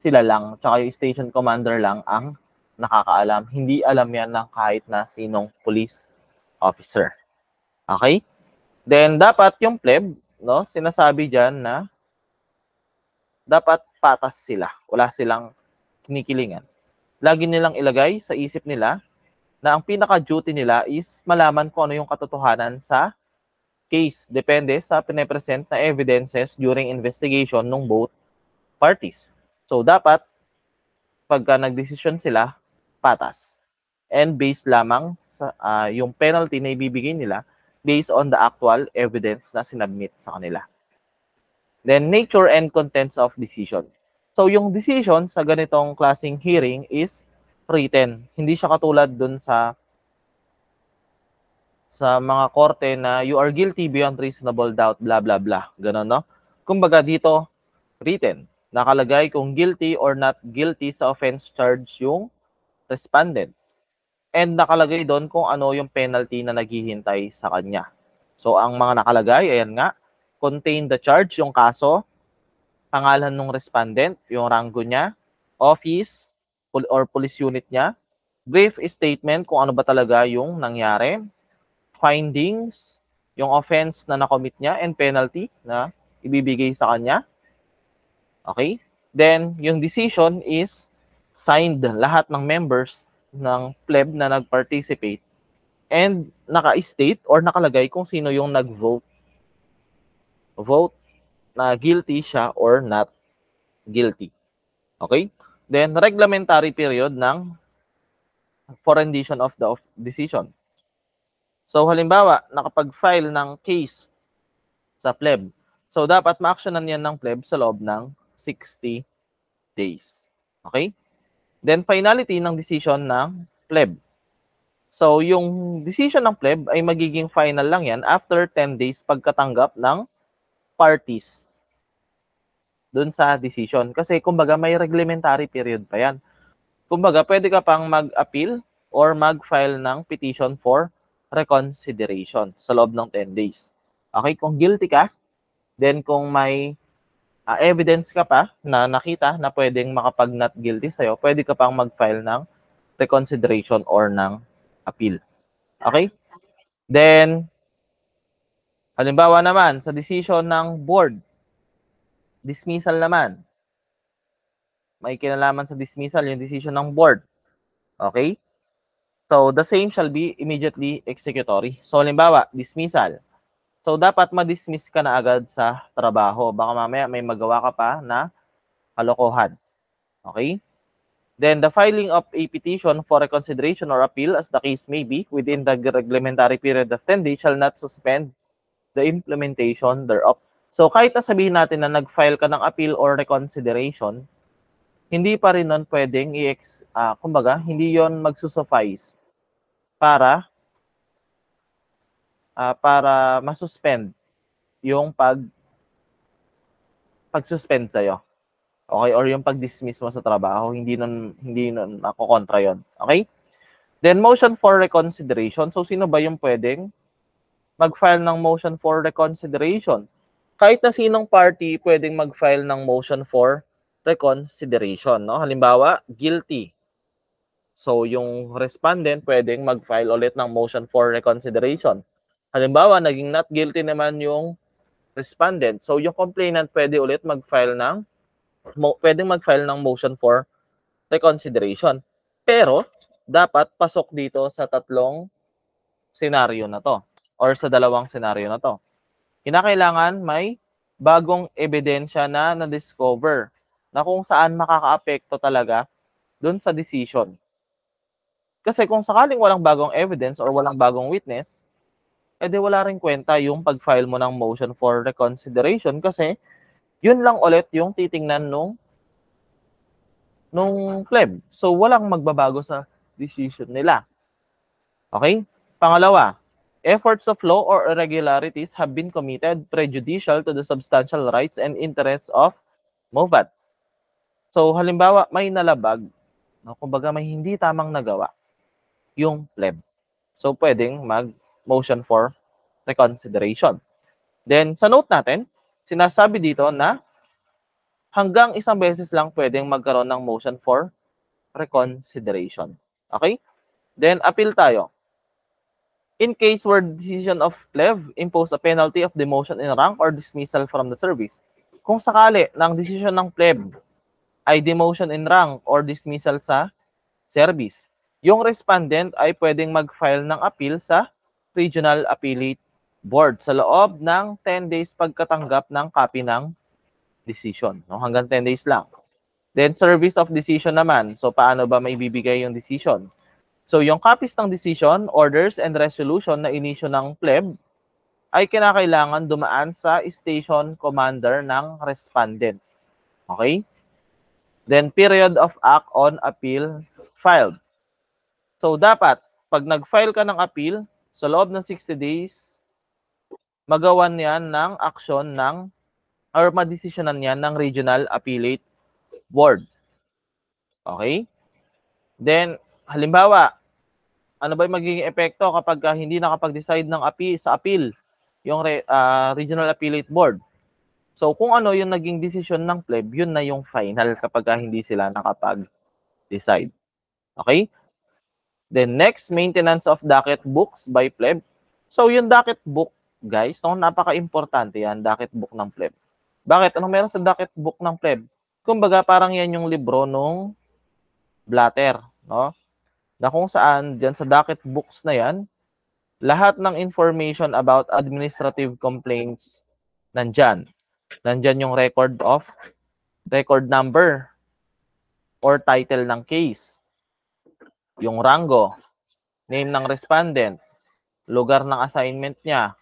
sila lang, tsaka yung station commander lang ang nakakaalam. Hindi alam yan ng kahit na sinong police officer. Okay? Then, dapat yung pleb, no, sinasabi dyan na dapat patas sila. Wala silang kinikilingan. Lagi nilang ilagay sa isip nila na ang pinaka-duty nila is malaman kung ano yung katotohanan sa case. Depende sa pinapresent na evidences during investigation ng both parties. So, dapat pagka nagdesisyon sila, patas. And based lamang sa yung penalty na ibibigay nila based on the actual evidence na sinabmit sa kanila. Then, nature and contents of decision. So, yung decision sa ganitong klaseng hearing is written. Hindi siya katulad dun sa mga korte na you are guilty beyond reasonable doubt, blah, blah, blah. Ganon, no? Kumbaga dito, written. Nakalagay kung guilty or not guilty sa offense charge yung respondent. And nakalagay doon kung ano yung penalty na naghihintay sa kanya. So, ang mga nakalagay, ayan nga, contain the charge, yung kaso, pangalan ng respondent, yung ranggo niya, office or police unit niya, brief statement kung ano ba talaga yung nangyari, findings, yung offense na nakomit niya, and penalty na ibibigay sa kanya. Okay? Then, yung decision is signed lahat ng members ng pleb na nag-participate and naka-state or nakalagay kung sino yung nag-vote. Vote na guilty siya or not guilty. Okay? Then, reglementary period ng for rendition of the decision. So, halimbawa, nakapag-file ng case sa pleb. So, dapat ma-actionan yan ng pleb sa loob ng 60 days. Okay? Then, finality ng decision ng pleb. So, yung decision ng pleb ay magiging final lang yan after 10 days pagkatanggap ng parties dun sa decision. Kasi, kumbaga, may reglementary period pa yan. Kumbaga, pwede ka pang mag-appeal or mag-file ng petition for reconsideration sa loob ng 10 days. Okay? Kung guilty ka, then kung may evidence ka pa na nakita na pwedeng makapag-not guilty sa'yo, pwede ka pang mag-file ng reconsideration or ng appeal. Okay? Then, halimbawa naman, sa decision ng board, dismissal naman. May kinalaman sa dismissal yung decision ng board. Okay? So, the same shall be immediately executory. So, halimbawa, dismissal. So, dapat ma-dismiss ka na agad sa trabaho. Baka mamaya may magawa ka pa na kalokohan. Okay? Then, the filing of a petition for reconsideration or appeal, as the case may be, within the reglementary period of 10 days shall not suspend the implementation thereof. So, kahit na sabihin natin na nag-file ka ng appeal or reconsideration, hindi pa rin nun pwedeng kumbaga, hindi yon magsusuffice para masuspend yung pag-suspend sa'yo. Okay? Or yung pag-dismiss mo sa trabaho, hindi nun ako kontra yon. Okay? Then, motion for reconsideration. So, sino ba yung pwedeng mag-file ng motion for reconsideration? Kahit na sinong party pwedeng mag-file ng motion for reconsideration. No? Halimbawa, guilty. So, yung respondent pwedeng mag-file ulit ng motion for reconsideration. Halimbawa, naging not guilty naman yung respondent. So, yung complainant pwede ulit mag-file ng motion for reconsideration. Pero, dapat pasok dito sa tatlong senaryo na to or sa dalawang senaryo na to. Kinakailangan may bagong ebidensya na na-discover na kung saan makakaapekto talaga dun sa decision. Kasi kung sakaling walang bagong evidence or walang bagong witness, edi wala rin kwenta yung pag-file mo ng motion for reconsideration kasi yun lang ulit yung titingnan nung pleb. So, walang magbabago sa decision nila. Okay? Pangalawa, efforts of law or irregularities have been committed prejudicial to the substantial rights and interests of movant. So, halimbawa, may nalabag, no, kumbaga may hindi tamang nagawa yung pleb. So, pwedeng mag-motion for reconsideration. Then, sa note natin, sinasabi dito na hanggang isang beses lang pwedeng magkaroon ng motion for reconsideration. Okay? Then, appeal tayo. In case where decision of pleb impose a penalty of demotion in rank or dismissal from the service. Kung sakali ng decision ng pleb ay demotion in rank or dismissal sa service, yung respondent ay pwedeng mag-file ng appeal sa Regional Appellate Board sa loob ng 10 days pagkatanggap ng copy ng decision. No? Hanggang 10 days lang. Then, service of decision naman. So, paano ba may bibigay yung decision? So, yung copies ng decision, orders, and resolution na inisyo ng pleb ay kinakailangan dumaan sa station commander ng respondent. Okay? Then, period of act on appeal filed. So, dapat, pag nag-file ka ng appeal, sa loob ng 60 days, magawan yan ng aksyon or madesisyonan yan ng Regional Appellate Board. Okay? Then, halimbawa, ano ba yung magiging epekto kapag hindi nakapag-decide ng sa appeal yung Regional Appellate Board? So, kung ano yung naging decision ng pleb, yun na yung final kapag hindi sila nakapag-decide. Okay? Then, next, maintenance of docket books by pleb. So, yung docket book, guys, no, napaka-importante yan, docket book ng pleb. Bakit? Anong meron sa docket book ng pleb? Kumbaga, parang yan yung libro nung blatter, no? Na kung saan, dyan sa docket books na yan, lahat ng information about administrative complaints nandyan. Nandyan yung record number or title ng case, yung rango, name ng respondent, lugar ng assignment niya,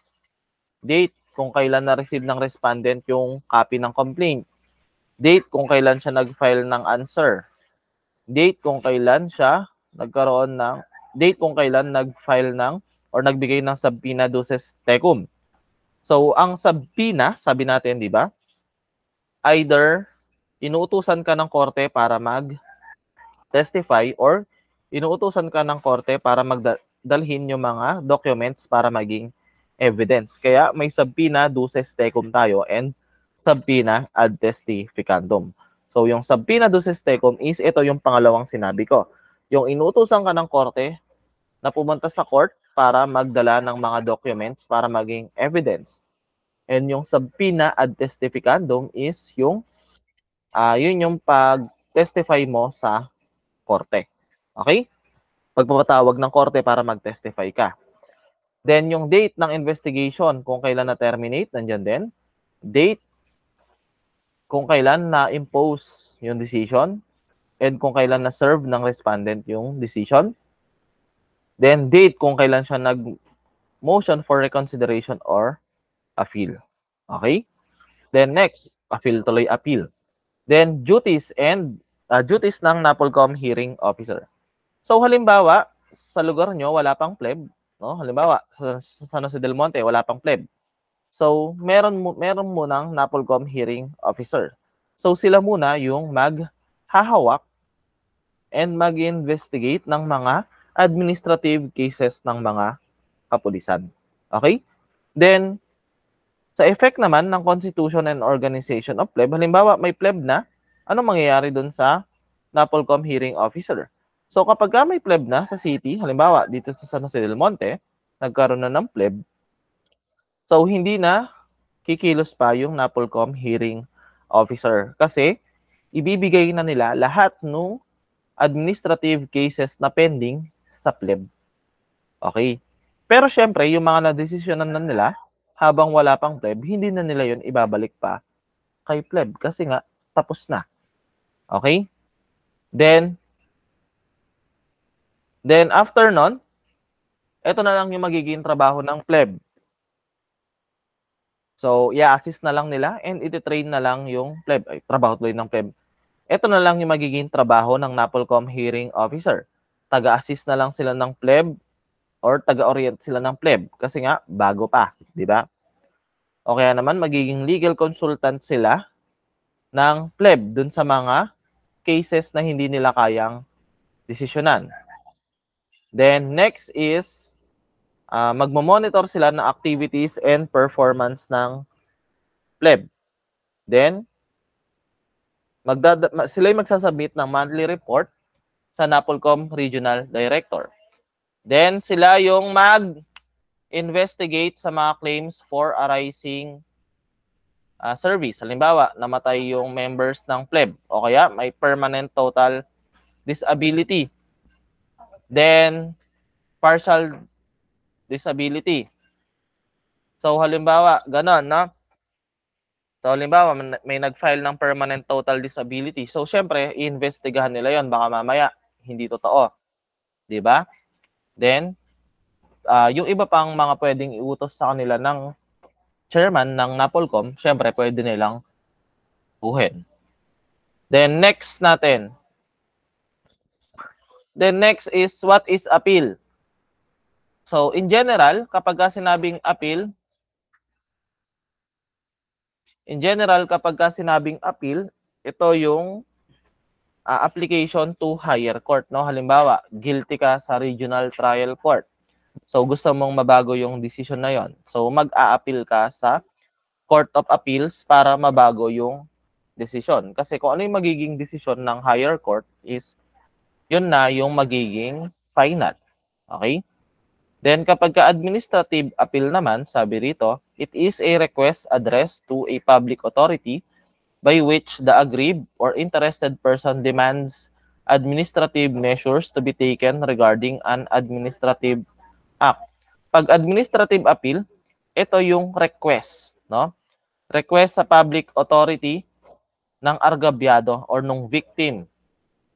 date kung kailan na-receive ng respondent yung copy ng complaint, date kung kailan siya nag-file ng answer, date kung kailan siya nag-file ng or nagbigay ng subpoena duces tecum. So, ang subpoena, sabi natin, di ba? Either inuutusan ka ng korte para mag-testify or inuutusan ka ng korte para magdalhin yung mga documents para maging evidence. Kaya may subpoena duces tecum tayo and subpoena ad testificandum. So, yung subpoena duces tecum is ito yung pangalawang sinabi ko. Yung inuutusan ka ng korte na pumunta sa court para magdala ng mga documents para maging evidence. And yung subpoena ad testificandum is yun yung pag-testify mo sa korte. Okay? Pagpapatawag ng korte para mag-testify ka. Then, yung date ng investigation, kung kailan na-terminate, nandyan din. Date, kung kailan na-impose yung decision, and kung kailan na-serve ng respondent yung decision. Then, date, kung kailan siya nag-motion for reconsideration or appeal. Okay? Then, next, appeal tuloy appeal. Then, duties and duties ng NAPOLCOM hearing officer. So halimbawa, sa lugar nyo wala pang pleb, no? Halimbawa, sa San Jose del Monte wala pang pleb. So meron munang NAPOLCOM hearing officer. So sila muna yung maghahawak and mag-investigate ng mga administrative cases ng mga kapulisan. Okay? Then, sa effect naman ng Constitution and Organization of Pleb, halimbawa may pleb na, ano mangyayari dun sa NAPOLCOM hearing officer? So kapag may pleb na sa city, halimbawa dito sa San Jose del Monte, nagkaroon na ng pleb, so hindi na kikilos pa yung NAPOLCOM hearing officer kasi ibibigay na nila lahat ng administrative cases na pending sa pleb. Okay? Pero syempre, yung mga na-desisyonan na nila, habang wala pang pleb, hindi na nila yun ibabalik pa kay pleb kasi nga, tapos na. Okay? Then after nun, ito na lang yung magiging trabaho ng pleb. So, i-assist na lang nila and iti-train na lang yung pleb. Ay, trabaho tuloy ng pleb. Ito na lang yung magiging trabaho ng NAPOLCOM hearing officer. Taga-assist na lang sila ng pleb or taga-orient sila ng pleb kasi nga bago pa, di ba? O kaya naman magiging legal consultant sila ng pleb dun sa mga cases na hindi nila kayang desisyonan. Then next is magmo-monitor sila ng activities and performance ng pleb. Then sila magsasubmit ng monthly report sa NAPOLCOM Regional Director. Then sila yung mag-investigate sa mga claims for arising service. Halimbawa, namatay yung members ng pleb o kaya may permanent total disability. Then partial disability. So halimbawa, ganon, no? So halimbawa, may nag-file ng permanent total disability. So syempre, i-investigahan nila yon, baka mamaya hindi totoo. 'Di ba? Then yung iba pang mga pwedeng iutos sa kanila ng chairman ng NAPOLCOM, syempre pwede nilang buhin. Then next natin. Then next is what is appeal? So in general, kapag sinabing appeal, ito yung application to higher court, no? Halimbawa, guilty ka sa regional trial court. So gusto mong mabago yung decision na yon. So mag-a-appeal ka sa Court of Appeals para mabago yung decision. Kasi kung ano yung magiging decision ng higher court is yun na yung magiging final. Okay? Then kapag ka-administrative appeal naman, sabi rito, it is a request addressed to a public authority by which the aggrieved or interested person demands administrative measures to be taken regarding an administrative act. Pag administrative appeal, ito yung request, no? Request sa public authority ng argabyado or ng victim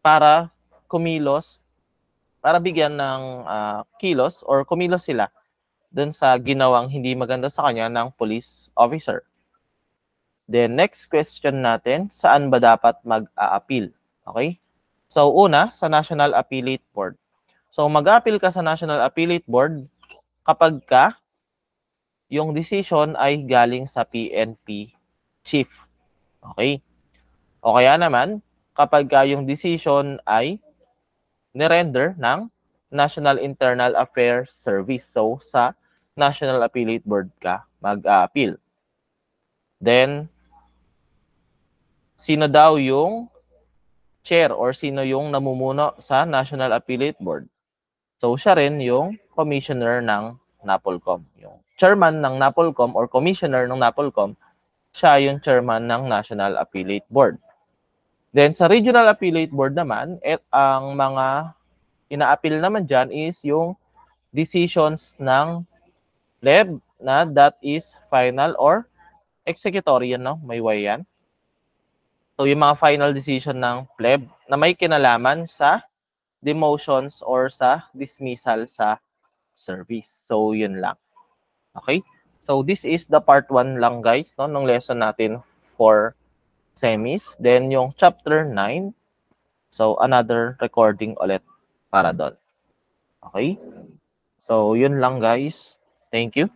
para kumilos, para bigyan ng kilos or kumilos sila dun sa ginawang hindi maganda sa kanya ng police officer. Then next question natin, saan ba dapat mag-a-appeal? Okay? So una, sa National Appellate Board. So mag-a-appeal ka sa National Appellate Board kapag yung decision ay galing sa PNP chief. Okay? O kaya naman, kapag yung decision ay nirender ng National Internal Affairs Service. So, sa National Appellate Board ka mag-a-appeal. Then, sino daw yung chair or sino yung namumuno sa National Appellate Board? So, siya rin yung commissioner ng NAPOLCOM. Yung chairman ng NAPOLCOM or commissioner ng NAPOLCOM, siya yung chairman ng National Appellate Board. Then, sa Regional Appellate Board naman, ang mga ina-appeal naman dyan is yung decisions ng pleb na that is final or executory, no? May way yan. So, yung mga final decision ng pleb na may kinalaman sa demotions or sa dismissal sa service. So, yun lang. Okay? So, this is the part 1 lang, guys, no? Nung lesson natin for semis. Then, yung chapter 9 So, another recording ulit para doon. Okay? So, yun lang guys. Thank you.